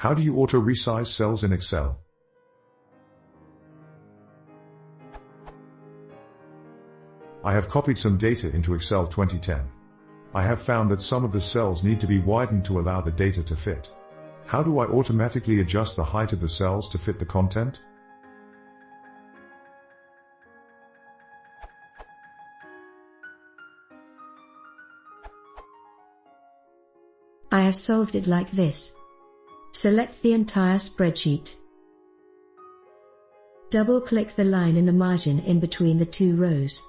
How do you auto-resize cells in Excel? I have copied some data into Excel 2010. I have found that some of the cells need to be widened to allow the data to fit. How do I automatically adjust the height of the cells to fit the content? I have solved it like this. Select the entire spreadsheet. Double-click the line in the margin in between the two rows.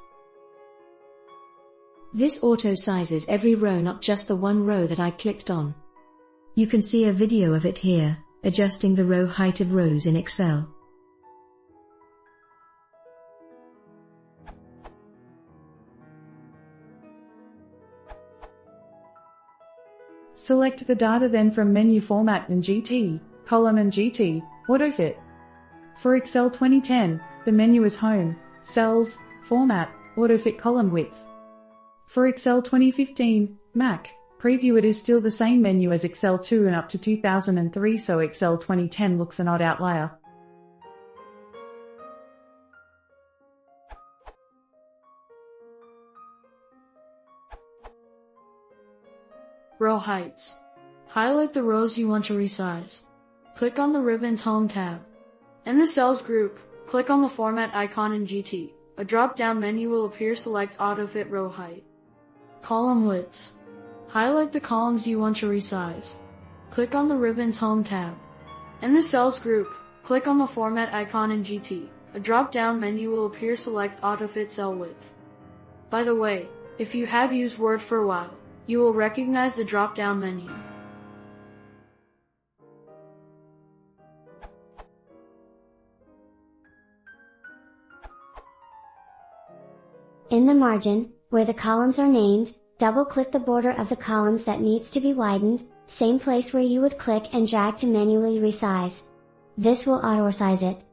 This auto-sizes every row, not just the one row that I clicked on. You can see a video of it here, adjusting the row height of rows in Excel. Select the data then from menu Format and GT, Column and GT, Autofit. For Excel 2010, the menu is Home, Cells, Format, Autofit Column Width. For Excel 2015, Mac, Preview, it is still the same menu as Excel 2 and up to 2003, so Excel 2010 looks an odd outlier. Row heights. Highlight the rows you want to resize. Click on the ribbon's Home tab. In the Cells group, click on the Format icon in GT. A drop-down menu will appear. Select Auto Fit Row Height. Column widths. Highlight the columns you want to resize. Click on the ribbon's Home tab. In the Cells group, click on the Format icon in GT. A drop-down menu will appear. Select Auto Fit Cell Width. By the way, if you have used Word for a while, you will recognize the drop-down menu. In the margin, where the columns are named, double-click the border of the columns that needs to be widened, same place where you would click and drag to manually resize. This will auto-resize it.